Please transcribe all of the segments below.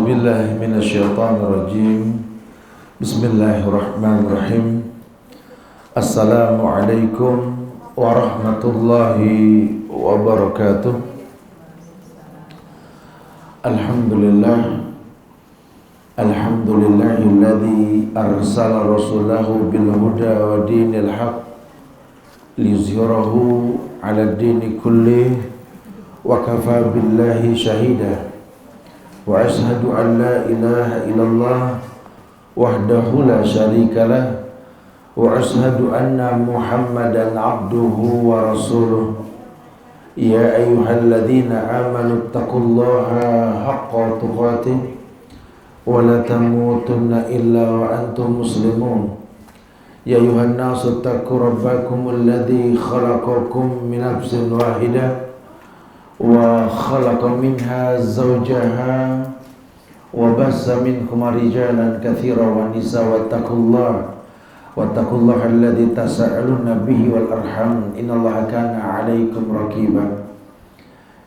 billahi minasyaitonir rajim. Bismillahirrahmanirrahim. Assalamualaikum warahmatullahi wabarakatuh. Alhamdulillahilladzi arsala rasulahu bil huda wa dinil haq liyuzhirahu 'ala ad-dini kullih wa kafa billahi shahida. Wa ashhadu an la ilaha illallah wahdahu la syarika lah wa ashhadu anna Muhammadan abduhu wa rasuluh. Ya ayyuhalladzina amanu taqullaha haqqa tuqatih wa la tamutunna illa wa antum muslimun. Ya ayyuhan nasu taqu rabbakumul ladzi khalaqakum min nafsin wahidah wa khalaqa minha zawjaha wa bassa minhuma rijalan katsiran wa nisaa wattaqullaha alladzi tasaaluna bihi wal arham innallaha kana 'alaikum raqiba.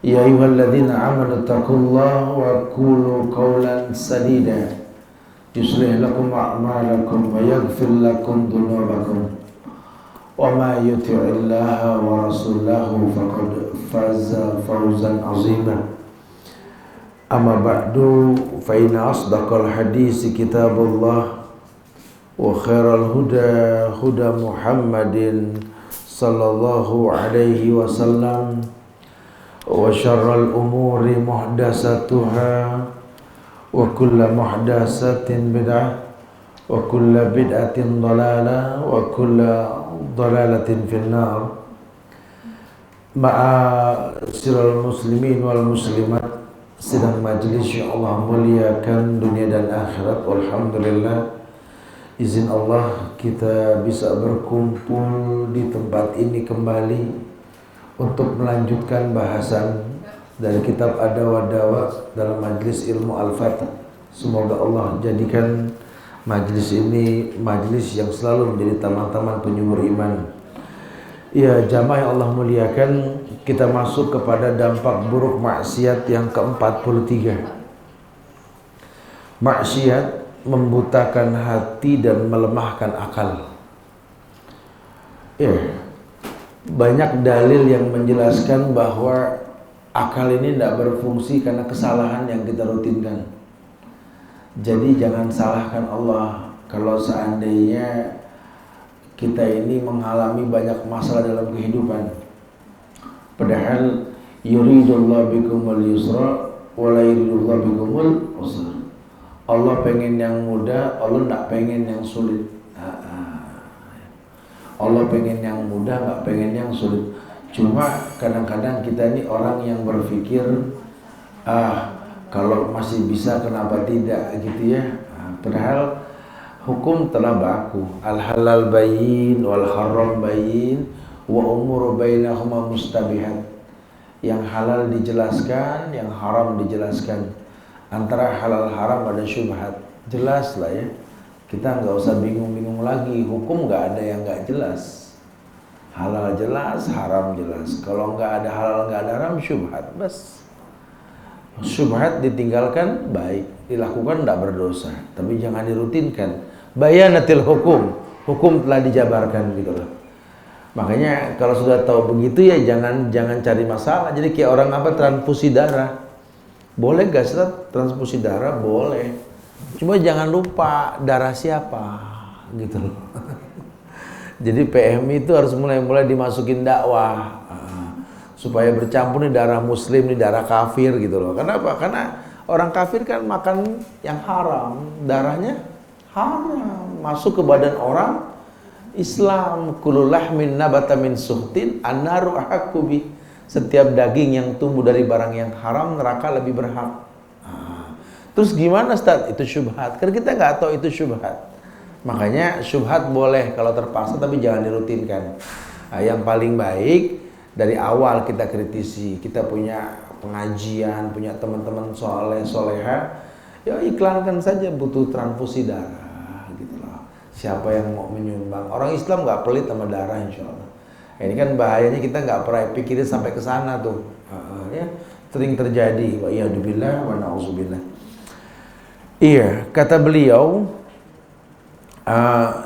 Ya ayyuhalladzina amanu taqullaha wa qulu qawlan sadida yuslih lakum a'malakum wa yaghfir lakum dhunubakum wa ma yuti'illaha wa rasulahu faqad faza fawzan 'azima. Amma ba'du, fa inna asdaqal hadisi kitabullah wa khairal huda huda Muhammadin sallallahu alaihi wasallam wa syarral umuri muhdatsatuha wa kullu muhdatsatin bid'ah wa kullu bid'atin dhalalah wa kullu dhalalatin finnar. Ma'asyiral muslimin wal muslimat, sidang majelis yang Allah muliakan dunia dan akhirat. Alhamdulillah, izin Allah kita bisa berkumpul di tempat ini kembali untuk melanjutkan bahasan dari kitab Ad-Dawa dalam majlis ilmu Al-Fatah. Semoga Allah jadikan majlis ini majlis yang selalu menjadi taman-taman penyubur iman. Ya jamaah yang Allah muliakan, kita masuk kepada dampak buruk maksiat yang ke-43. Maksiat membutakan hati dan melemahkan akal. Ya, banyak dalil yang menjelaskan bahwa akal ini tidak berfungsi karena kesalahan yang kita rutinkan. Jadi jangan salahkan Allah kalau seandainya kita ini mengalami banyak masalah dalam kehidupan. Padahal yuridullahu bikumul yusra wa la yuridullahu bikumul usra. Allah pengen yang mudah, Allah tidak pengen yang sulit. Allah pengen yang mudah, nggak pengen yang sulit. Cuma kadang-kadang kita ini orang yang berpikir, kalau masih bisa kenapa tidak gitu ya. Padahal hukum telah baku, al halal bayyin wal haram bayyin wa umuru bainahuma mustabihat. Yang halal dijelaskan, yang haram dijelaskan. Antara halal haram ada syubhat. Jelas lah ya. Kita nggak usah bingung-bingung lagi. Hukum nggak ada yang nggak jelas. Halal jelas, haram jelas. Kalau nggak ada halal nggak ada haram, syubhat. Bas. Syubhat ditinggalkan baik, dilakukan tidak berdosa, tapi jangan dirutinkan. Bayanatil hukum telah dijabarkan gitu loh. Makanya kalau sudah tahu begitu ya jangan cari masalah. Jadi kayak orang transfusi darah, boleh gak Ustaz transfusi darah? Boleh, cuma jangan lupa darah siapa gitu loh. Jadi PMI itu harus mulai dimasukin dakwah supaya bercampur nih darah muslim, nih darah kafir gitu loh. Kenapa? Karena orang kafir kan makan yang haram, darahnya haram, masuk ke badan orang Islam. Kullu lahmin nabata min suhtin annaru ahaqqu bi. Setiap daging yang tumbuh dari barang yang haram, neraka lebih berhak. Terus gimana Ustaz? Itu syubhat. Karena kita nggak tahu itu syubhat. Makanya syubhat boleh kalau terpaksa, tapi jangan dirutinkan. Yang paling baik dari awal kita kritisi, kita punya pengajian, punya teman-teman soleh soleha, ya iklankan saja butuh transfusi darah, gitu loh. Siapa yang mau menyumbang? Orang Islam nggak pelit sama darah, insya Allah. Ini kan bahayanya kita nggak pernah pikirin sampai ke sana tuh, ya sering terjadi. Wa iyyadubillah wa na'udzubillah. Iya, kata beliau,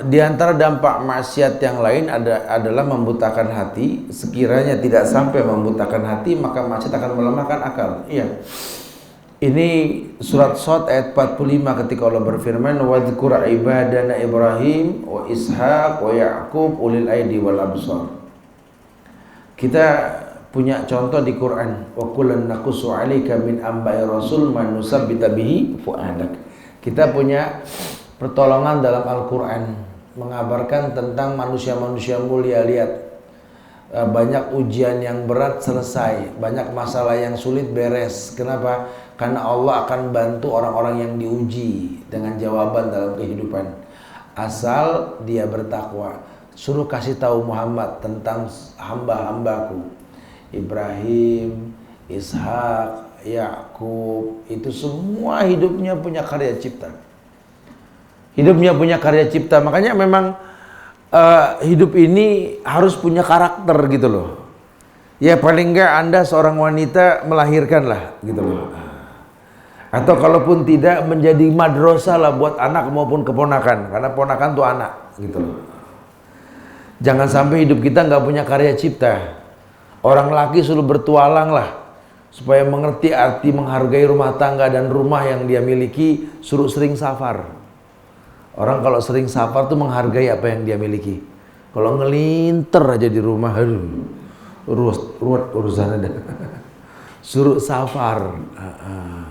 di antara dampak maksiat yang lain adalah membutakan hati. Sekiranya tidak sampai membutakan hati, maka maksiat akan melemahkan akal. Iya. Ini surat Shad ayat 45 ketika Allah berfirman, "Wadhkur ibadana Ibrahim wa Ishaq wa Ya'qub ulil aidi wal absar." Kita punya contoh di Quran, "Wa kullan naqussu 'alaika min amba'i rasul man nusabbita bihi fu'adak." Kita punya pertolongan dalam Al-Quran mengabarkan tentang manusia-manusia mulia. Lihat, banyak ujian yang berat selesai, banyak masalah yang sulit beres. Kenapa? Karena Allah akan bantu orang-orang yang diuji dengan jawaban dalam kehidupan, asal dia bertakwa. Suruh kasih tahu Muhammad tentang hamba-hambaku Ibrahim, Ishak, Yakub, itu semua hidupnya punya karya cipta. Hidupnya punya karya cipta. Makanya memang hidup ini harus punya karakter gitu loh. Ya paling enggak Anda seorang wanita melahirkan lah gitu loh. Atau kalaupun tidak, menjadi madrasah lah buat anak maupun keponakan. Karena ponakan tuh anak gitu loh. Jangan sampai hidup kita nggak punya karya cipta. Orang laki suruh bertualang lah, supaya mengerti arti menghargai rumah tangga dan rumah yang dia miliki, suruh sering safar. Orang kalau sering safar tuh menghargai apa yang dia miliki. Kalau ngelinter aja di rumah, aduh, ruwet urusannya dah. Suruh safar,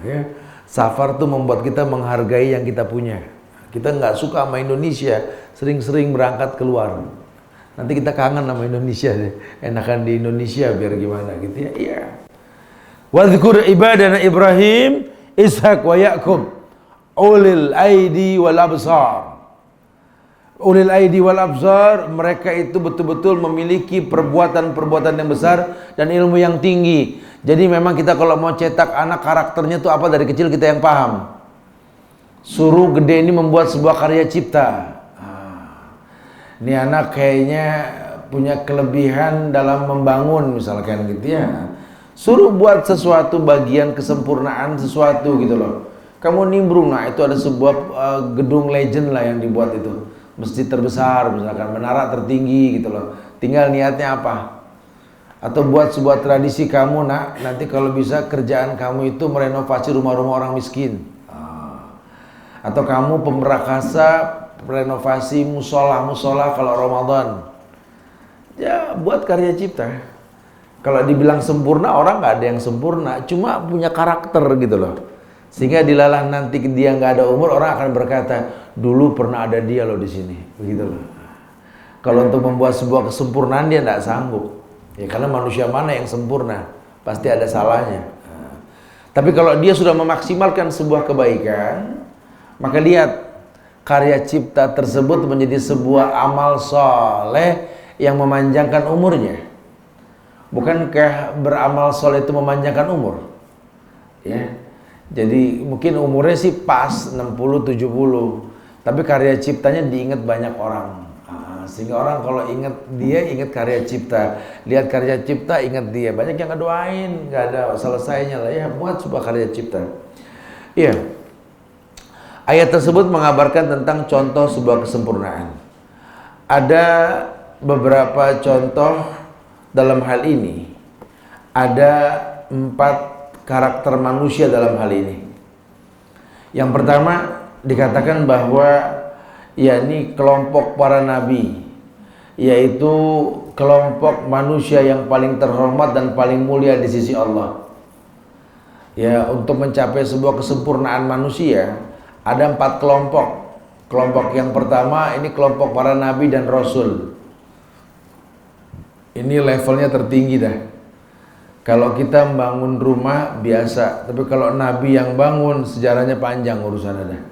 ya. Safar tuh membuat kita menghargai yang kita punya. Kita nggak suka sama Indonesia, sering-sering berangkat keluar. Nanti kita kangen sama Indonesia deh. Enakan di Indonesia biar gimana gitu ya. Iya. Wadhkur ibadana Ibrahim, Ishak wa Ya'qub ulil aidi wal absar. Ulil aidi wal absar, mereka itu betul-betul memiliki perbuatan-perbuatan yang besar dan ilmu yang tinggi. Jadi memang kita kalau mau cetak anak, karakternya tuh apa dari kecil kita yang paham. Suruh gede ini membuat sebuah karya cipta. Ini anak kayaknya punya kelebihan dalam membangun misalkan gitu ya. Suruh buat sesuatu, bagian kesempurnaan sesuatu gitu loh. Kamu nimbrung, nah itu ada sebuah gedung legend lah yang dibuat itu. Masjid terbesar misalkan, menara tertinggi gitu loh. Tinggal niatnya apa. Atau buat sebuah tradisi kamu nak, nanti kalau bisa kerjaan kamu itu merenovasi rumah-rumah orang miskin. Atau kamu pemrakasa renovasi musola-musola kalau Ramadan. Ya buat karya cipta. Kalau dibilang sempurna, orang nggak ada yang sempurna, cuma punya karakter gitu loh. Sehingga dilalah nanti dia nggak ada umur, orang akan berkata, dulu pernah ada dia loh di sini, begitu loh. Kalau untuk membuat sebuah kesempurnaan dia nggak sanggup. Ya karena manusia mana yang sempurna, pasti ada salahnya. Tapi kalau dia sudah memaksimalkan sebuah kebaikan, maka lihat karya cipta tersebut menjadi sebuah amal soleh yang memanjangkan umurnya. Bukankah beramal soleh itu memanjangkan umur? Ya. Jadi mungkin umurnya sih pas 60-70, tapi karya ciptanya diingat banyak orang. Sehingga orang kalau ingat dia, ingat karya cipta. Lihat karya cipta, ingat dia. Banyak yang ngedoain, nggak ada selesainya lah ya, buat sebuah karya cipta. Iya. Ayat tersebut mengabarkan tentang contoh sebuah kesempurnaan. Ada beberapa contoh dalam hal ini. Ada 4 karakter manusia dalam hal ini. Yang pertama dikatakan bahwa yakni kelompok para nabi, yaitu kelompok manusia yang paling terhormat dan paling mulia di sisi Allah. Ya, untuk mencapai sebuah kesempurnaan manusia ada 4 kelompok. Kelompok yang pertama ini kelompok para nabi dan rasul. Ini levelnya tertinggi dah. Kalau kita membangun rumah biasa, tapi kalau nabi yang bangun sejarahnya panjang urusannya dah.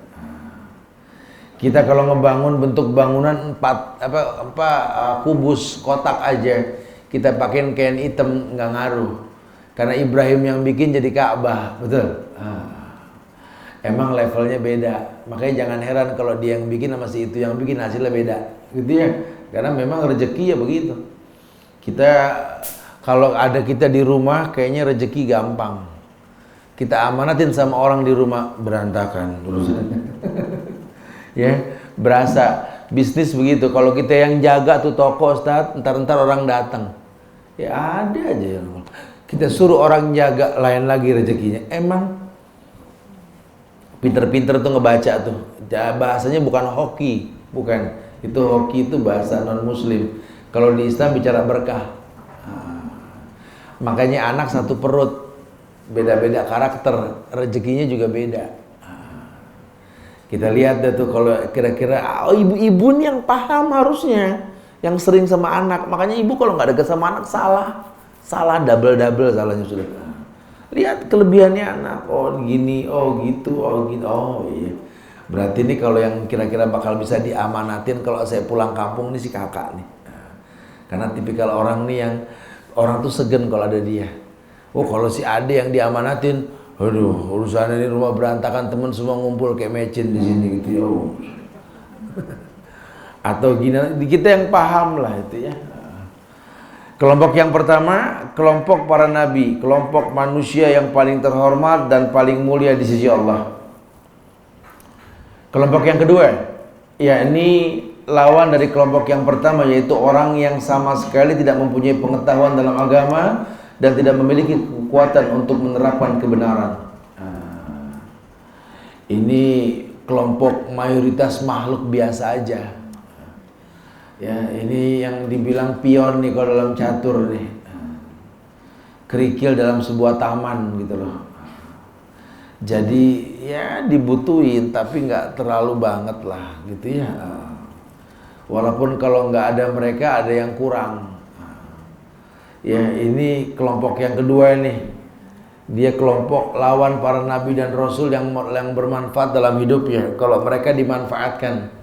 Kita kalau ngebangun bentuk bangunan 4 kubus kotak aja, kita pakein kain hitam nggak ngaruh. Karena Ibrahim yang bikin jadi Ka'bah, betul? Emang levelnya beda. Makanya jangan heran kalau dia yang bikin sama si itu yang bikin hasilnya beda, gitu ya. Karena memang rezeki ya begitu. Kita kalau ada kita di rumah kayaknya rezeki gampang. kita amanatin sama orang di rumah, berantakan urusannya. Ya, berasa bisnis begitu. Kalau kita yang jaga tuh toko, Ustaz, ntar orang datang. Ya ada aja yang kita suruh orang jaga, lain lagi rezekinya. Emang pinter-pinter tuh ngebaca tuh. Bahasanya bukan hoki, bukan. Itu hoki itu bahasa non muslim. Kalau di Islam bicara berkah. Makanya anak satu perut, beda-beda karakter, rezekinya juga beda. Kita lihat deh tuh kalau kira-kira ibu-ibu nih yang paham harusnya, yang sering sama anak. Makanya ibu kalau nggak deket sama anak salah double salahnya sudah. Lihat kelebihannya anak, oh gini, oh gitu, oh gitu, oh iya. Berarti ini kalau yang kira-kira bakal bisa diamanatin kalau saya pulang kampung nih si kakak nih. Karena tipikal orang nih yang orang tuh segen kalau ada dia. Oh kalau si Ade yang diamanatin, aduh urusannya ini rumah berantakan, temen semua ngumpul kayak mecin di sini gitu ya. Atau gini, kita yang paham lah itu ya. Kelompok yang pertama, kelompok para nabi, kelompok manusia yang paling terhormat dan paling mulia di sisi Allah. Kelompok yang kedua, yakni lawan dari kelompok yang pertama, yaitu orang yang sama sekali tidak mempunyai pengetahuan dalam agama dan tidak memiliki kekuatan untuk menerapkan kebenaran. Ini kelompok mayoritas makhluk biasa aja. Ya, ini yang dibilang pion nih kalau dalam catur nih. Kerikil dalam sebuah taman gitu loh. Jadi ya dibutuhin tapi nggak terlalu banget lah gitu ya. Walaupun kalau nggak ada mereka ada yang kurang. Ya ini kelompok yang kedua nih. Dia kelompok lawan para nabi dan rasul yang bermanfaat dalam hidup ya. Kalau mereka dimanfaatkan.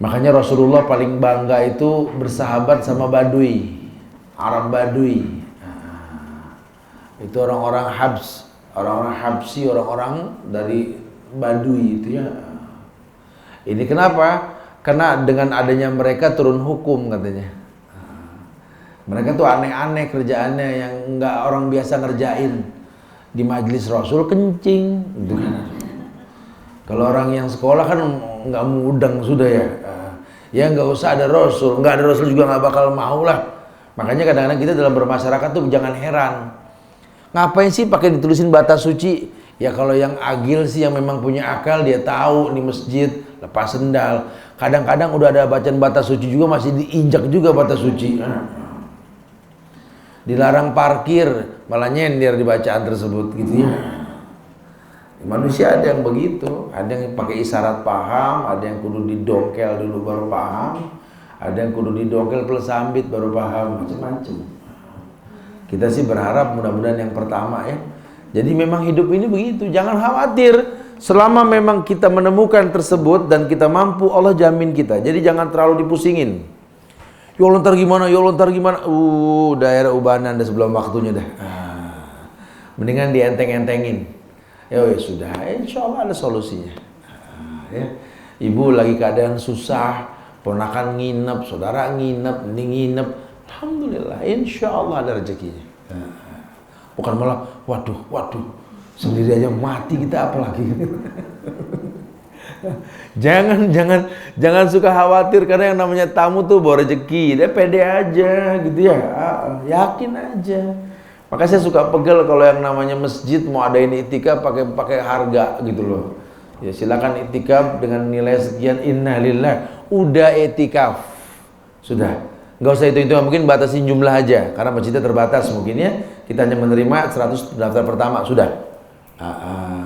Makanya Rasulullah paling bangga itu bersahabat sama Badui, Arab Badui. Itu orang-orang Habs, orang-orang Habsi, orang-orang dari Badui itu ya. Ini kenapa? Karena dengan adanya mereka turun hukum katanya. Mereka tuh aneh-aneh kerjaannya yang nggak orang biasa ngerjain. Di majelis Rasul kencing, gitu kan. Kalau orang yang sekolah kan nggak mudeng sudah ya. Ya nggak usah ada Rasul, nggak ada Rasul juga nggak bakal mau lah. Makanya kadang-kadang kita dalam bermasyarakat tuh jangan heran. Ngapain sih pakai ditulisin batas suci? Ya kalau yang agil sih yang memang punya akal dia tahu di masjid lepas sendal. Kadang-kadang udah ada bacaan batas suci juga masih diinjak juga batas suci. Dilarang parkir malah nyender di bacaan tersebut gitu ya. Manusia ada yang begitu, ada yang pakai isyarat paham, ada yang kudu didongkel dulu baru paham, ada yang kudu didongkel plus sambit baru paham, macam-macam. Kita sih berharap mudah-mudahan yang pertama ya. Jadi memang hidup ini begitu, jangan khawatir. Selama memang kita menemukan tersebut dan kita mampu, Allah jamin kita. Jadi jangan terlalu dipusingin. Ya Allah ntar gimana, ya Allah ntar gimana. Daerah ubanan dah sebelum waktunya dah. Mendingan dienteng-entengin. Ya sudah, insya Allah ada solusinya. Ya. Ibu lagi keadaan susah, ponakan nginep, saudara nginep, ini nginep. Alhamdulillah, insya Allah ada rezekinya. Bukan malah, waduh, sendiri aja mati kita apalagi. Jangan suka khawatir karena yang namanya tamu tuh bawa rezeki. Dia pede aja gitu ya, yakin aja. Maka saya suka pegel kalau yang namanya masjid mau adain itikaf pakai harga gitu loh. Ya silakan itikaf dengan nilai sekian, innalillah. Udah itikaf. Sudah. Enggak usah itu mungkin batasin jumlah aja karena masjidnya terbatas mungkin ya. Kita hanya menerima 100 daftar pertama, sudah.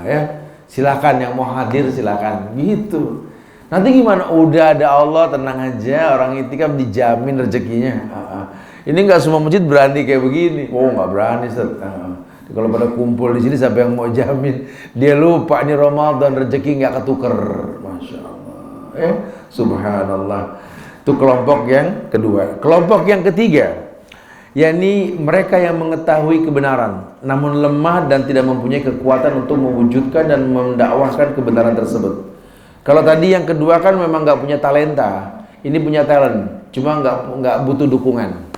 Ya. Silakan yang mau hadir silakan gitu. Nanti gimana? Udah ada Allah, tenang aja, orang itikaf dijamin rezekinya. Ini nggak semua masjid berani kayak begini. Oh nggak berani, Ustaz. Kalau pada kumpul di sini siapa yang mau jamin? Dia lupa nih Ramadan rezeki nggak ketuker. Masya Allah. Subhanallah. Itu kelompok yang kedua. Kelompok yang ketiga, yakni mereka yang mengetahui kebenaran, namun lemah dan tidak mempunyai kekuatan untuk mewujudkan dan mendakwahkan kebenaran tersebut. Kalau tadi yang kedua kan memang nggak punya talenta, ini punya talent, cuma nggak butuh dukungan.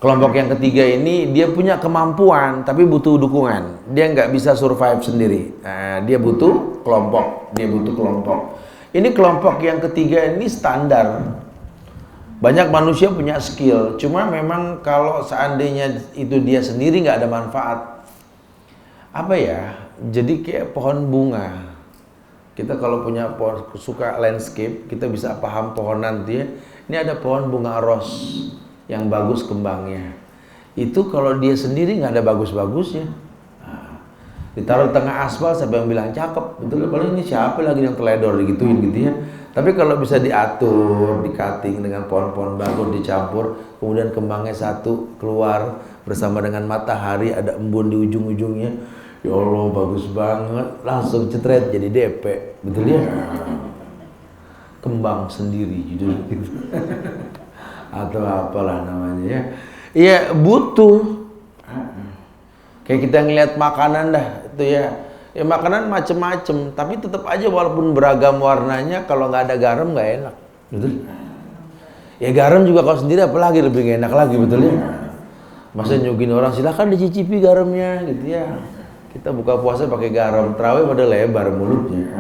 Kelompok yang ketiga ini dia punya kemampuan tapi butuh dukungan. Dia nggak bisa survive sendiri. Dia butuh kelompok. Ini kelompok yang ketiga ini standar. Banyak manusia punya skill, cuma memang kalau seandainya itu dia sendiri nggak ada manfaat. Apa ya? Jadi kayak pohon bunga. Kita kalau punya pohon, suka landscape, kita bisa paham pohonan dia. Ini ada pohon bunga ros yang bagus kembangnya. Itu kalau dia sendiri nggak ada bagus-bagusnya. Ditaruh di tengah aspal, siapa yang bilang cakep? Betul, kalau ini siapa lagi yang teledor digituin gitu ya. Tapi kalau bisa diatur, di cutting dengan pohon-pohon bagus dicampur, kemudian kembangnya satu keluar bersama dengan matahari, ada embun di ujung-ujungnya. Ya Allah, bagus banget. Langsung cetret jadi DP. Betul ya? Kembang sendiri judul gitu. Atau apalah namanya ya. Iya, butuh. Kayak kita ngeliat makanan dah itu ya. Ya makanan macem-macem, tapi tetap aja walaupun beragam warnanya, kalau nggak ada garam nggak enak, betul? Ya garam juga kalau sendiri apalagi lebih gak enak lagi, betul ya? Masa nyugin orang silakan dicicipi garamnya, gitu ya? Kita buka puasa pakai garam, terawih pada lebar mulutnya,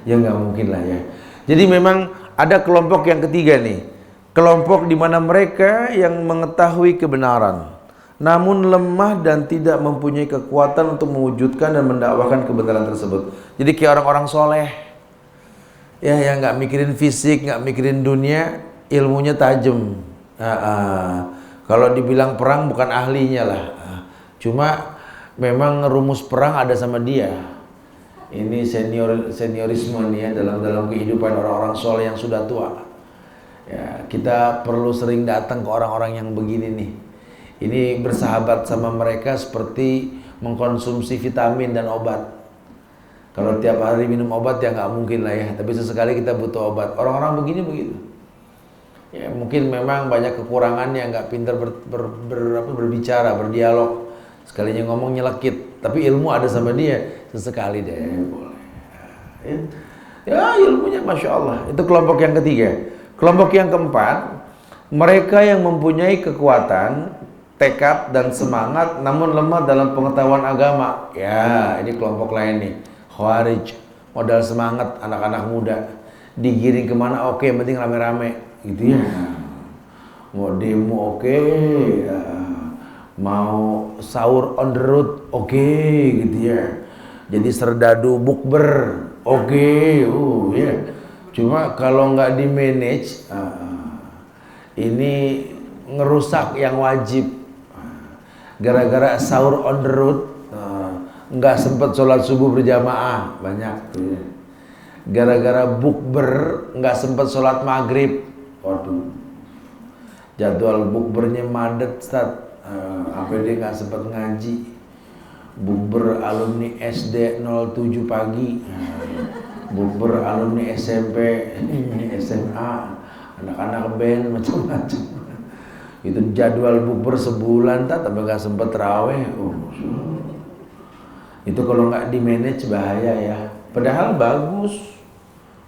ya nggak mungkin lah ya. Jadi memang ada kelompok yang ketiga nih, kelompok di mana mereka yang mengetahui kebenaran, namun lemah dan tidak mempunyai kekuatan untuk mewujudkan dan mendakwahkan kebenaran tersebut. Jadi kayak orang-orang soleh, ya yang nggak mikirin fisik, nggak mikirin dunia, ilmunya tajam. Kalau dibilang perang bukan ahlinya lah, cuma memang rumus perang ada sama dia. Ini seniorisme nih ya dalam kehidupan orang-orang soleh yang sudah tua. Ya, kita perlu sering datang ke orang-orang yang begini nih. Ini bersahabat sama mereka seperti mengkonsumsi vitamin dan obat. Kalau tiap hari minum obat ya nggak mungkin lah ya. Tapi sesekali kita butuh obat. Orang-orang begini begitu. Ya mungkin memang banyak kekurangannya, nggak pintar berbicara, berdialog. Sekalinya ngomong nyelekit. Tapi ilmu ada sama dia. Sesekali deh boleh. Ya ilmunya masya Allah. Itu kelompok yang ketiga. Kelompok yang keempat, mereka yang mempunyai kekuatan, tekad dan semangat namun lemah dalam pengetahuan agama. Ya, ini kelompok lain nih. Khawarij, modal semangat anak-anak muda. Digiring kemana oke, penting rame-rame gitu ya. Mau demo oke, ya. Mau sahur on the road oke gitu ya. Jadi serdadu bukber oke, ya. Cuma kalau nggak di manage, ini ngerusak yang wajib. Gara-gara sahur on the road, nggak sempet sholat subuh berjamaah banyak. Gara-gara bukber nggak sempet sholat maghrib. Waduh, jadwal bukbernya madet, Ustaz. Apa dia nggak sempet ngaji. Bukber alumni SD 07 pagi, bukber alumni SMP, SMA, anak-anak band macam-macam. Itu jadwal bukber sebulan tapi nggak sempet terawih. Itu kalau nggak di manage bahaya ya. Padahal bagus,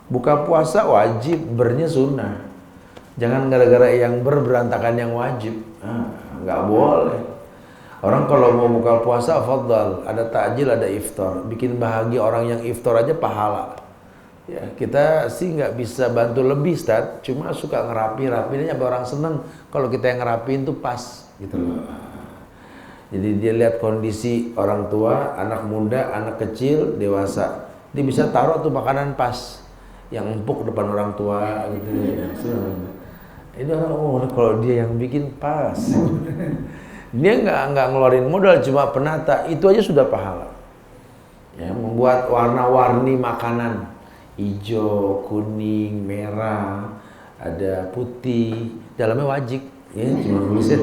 buka puasa wajib, bernya sunnah. Jangan gara-gara yang berantakan yang wajib. Nggak boleh. Orang kalau mau buka puasa fadhal, ada takjil, ada iftar. Bikin bahagia orang yang iftar aja pahala. Ya, kita sih nggak bisa bantu lebih, Ustaz. Cuma suka ngerapi-rapinya orang seneng kalau kita yang ngerapiin tuh pas gitu loh. Jadi dia lihat kondisi orang tua, anak muda, anak kecil, dewasa. Dia bisa taruh tuh makanan pas yang empuk depan orang tua gitu ya. Ini orang kalau dia yang bikin pas. Dia nggak ngeluarin modal, cuma penata, itu aja sudah pahala. Ya, membuat warna-warni makanan. Hijau, kuning, merah, ada putih, dalamnya wajib, ya cuma tulisan.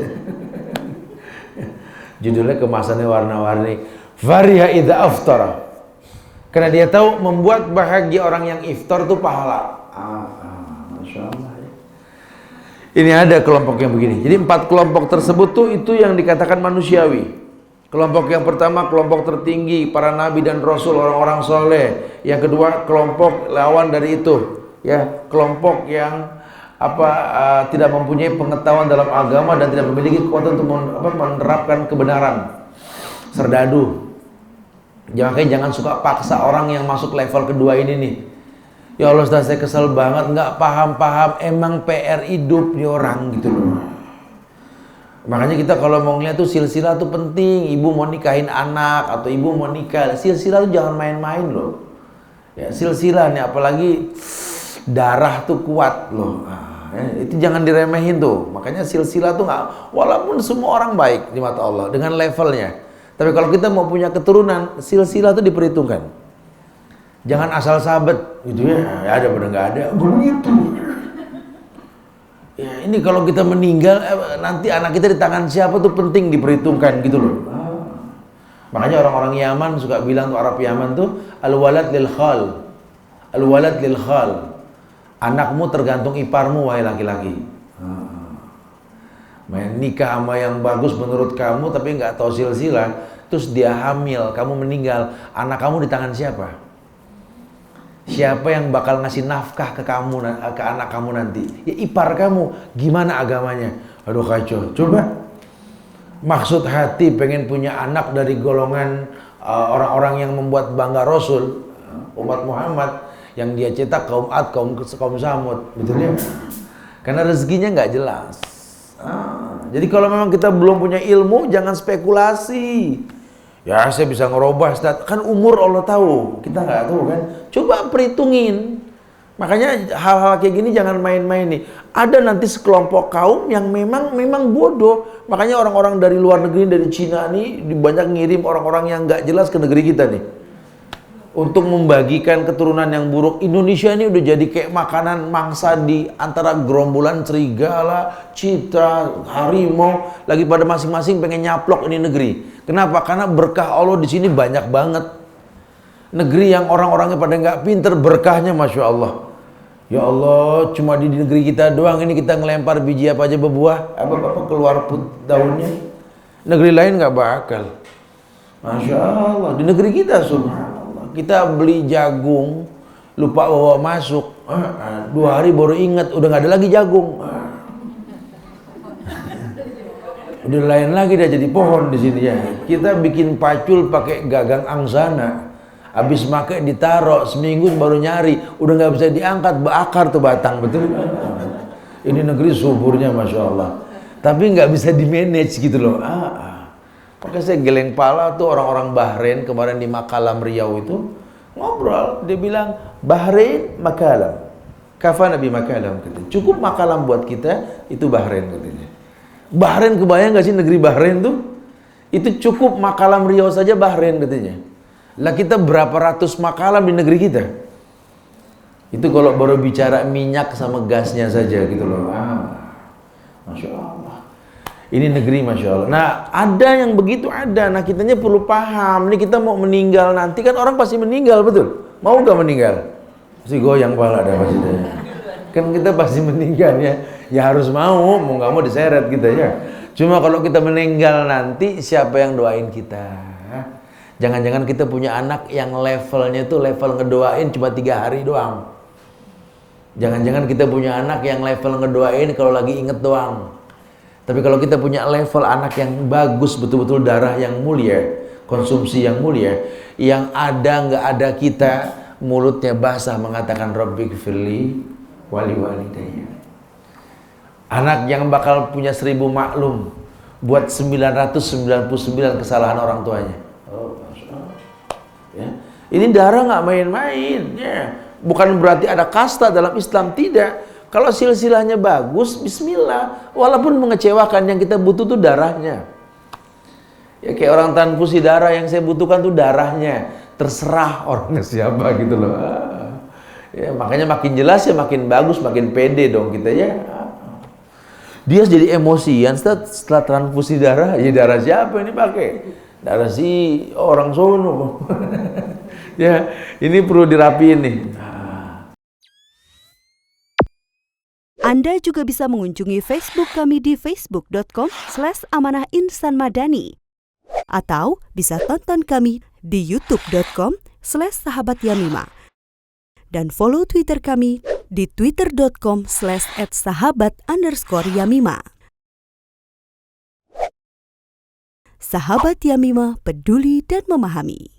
Judulnya kemasannya warna-warni. Fariha idza aftara. Karena dia tahu membuat bahagia orang yang iftar itu pahala. Masya Allah. Ini ada kelompok yang begini. Jadi 4 kelompok tersebut tuh itu yang dikatakan manusiawi. Kelompok yang pertama kelompok tertinggi para nabi dan rasul, orang-orang soleh. Yang kedua kelompok lawan dari itu, ya kelompok yang tidak mempunyai pengetahuan dalam agama dan tidak memiliki kekuatan untuk menerapkan kebenaran. Serdadu. Jangan suka paksa orang yang masuk level kedua ini nih. Ya Allah Ustaz, saya kesel banget, nggak paham-paham, emang PR hidup nih orang gitu loh. Makanya kita kalau mau ngeliat tuh silsilah tuh penting. Ibu mau nikahin anak atau ibu mau nikah, silsilah tuh jangan main-main loh. Ya silsilah nih, apalagi darah tuh kuat loh. Itu jangan diremehin tuh. Makanya silsilah tuh nggak, walaupun semua orang baik di mata Allah dengan levelnya. Tapi kalau kita mau punya keturunan, silsilah tuh diperhitungkan. Jangan asal sabet gitu ya, ada pada nggak ada begitu. Ya ini kalau kita meninggal nanti anak kita di tangan siapa tuh penting diperhitungkan gitu loh. Makanya orang-orang Yaman suka bilang tuh, Arab Yaman tuh al-walad lil khal. Al-walad lil khal. Anakmu tergantung iparmu wahai laki-laki. Main nikah sama yang bagus menurut kamu tapi nggak tahu silsilah, terus dia hamil, kamu meninggal, anak kamu di tangan siapa? Siapa yang bakal ngasih nafkah ke kamu, ke anak kamu nanti? Ya ipar kamu. Gimana agamanya? Aduh kacau. Coba. Maksud hati pengen punya anak dari golongan orang-orang yang membuat bangga Rasul, umat Muhammad, yang dia cetak kaum Ad, kaum Samud, betul ya? Karena rezekinya nggak jelas. Jadi kalau memang kita belum punya ilmu, jangan spekulasi. Ya saya bisa ngerubah Ustaz, kan umur Allah tahu, kita nggak tahu kan. Coba perhitungin. Makanya hal-hal kayak gini jangan main-main nih. Ada nanti sekelompok kaum yang memang bodoh. Makanya orang-orang dari luar negeri, dari Cina nih banyak ngirim orang-orang yang nggak jelas ke negeri kita nih, untuk membagikan keturunan yang buruk. Indonesia ini udah jadi kayak makanan mangsa di antara gerombolan serigala, cita, harimau, lagi pada masing-masing pengen nyaplok ini negeri. Kenapa? Karena berkah Allah di sini banyak banget. Negeri yang orang-orangnya pada nggak pinter, berkahnya Masya Allah. Ya Allah, cuma di negeri kita doang ini kita ngelempar biji apa aja berbuah, apa keluar daunnya. Negeri lain nggak bakal. Masya Allah, di negeri kita subhanallah. Kita beli jagung, lupa bawa masuk, 2 hari baru ingat, udah nggak ada lagi jagung. Udah lain lagi, dah jadi pohon di sini ya. Kita bikin pacul pakai gagang angsana, habis make ditaruh seminggu baru nyari, udah nggak bisa diangkat, berakar tuh batang, betul. Ini negeri suburnya Masya Allah, tapi nggak bisa di manage gitu loh. Makanya saya geleng pala tuh orang-orang Bahrain kemarin di Makalam Riau itu ngobrol, dia bilang Bahrain Makalam, kafa Nabi Makalam, katanya. Cukup Makalam buat kita itu Bahrain, katanya. Bahrain, kebayang gak sih negeri Bahrain tuh? Itu cukup Makalam Riau saja Bahrain, katanya. Lah kita berapa ratus Makalam di negeri kita? Itu kalau baru bicara minyak sama gasnya saja gitu loh. Masya Allah. Ini negeri Masya Allah. Nah ada yang begitu ada. Nah kitanya perlu paham. Nih kita mau meninggal nanti, kan orang pasti meninggal, betul? Mau gak meninggal? Pasti goyang pala ada pasti. Kan kita pasti meninggal ya. Ya harus mau nggak mau diseret kita ya. Cuma kalau kita meninggal nanti, siapa yang doain kita? Jangan-jangan kita punya anak yang levelnya tuh level ngedoain cuma 3 hari doang. Jangan-jangan kita punya anak yang level ngedoain kalau lagi inget doang. Tapi kalau kita punya level anak yang bagus, betul-betul darah yang mulia, konsumsi yang mulia, yang ada nggak ada kita mulutnya basah mengatakan Rabbighfirli wali walidayya. Anak yang bakal punya 1000 maklum buat 999 kesalahan orang tuanya. Ya. Ini darah nggak main-main. Ya. Bukan berarti ada kasta dalam Islam, tidak. Kalau silsilahnya bagus, bismillah. Walaupun mengecewakan, yang kita butuh tuh darahnya. Ya kayak orang transfusi darah, yang saya butuhkan tuh darahnya. Terserah orangnya siapa gitu loh. Ya, makanya makin jelas ya makin bagus, makin pede dong kita ya. Dia jadi emosian setelah transfusi darah. Ya darah siapa ini pakai? Darah si orang sono. Ya, ini perlu dirapiin nih. Anda juga bisa mengunjungi Facebook kami di facebook.com/amanahinsanmadani. Atau bisa tonton kami di youtube.com/sahabatyamima. Dan follow Twitter kami di twitter.com/@sahabat_Yamima. Sahabat Yamima peduli dan memahami.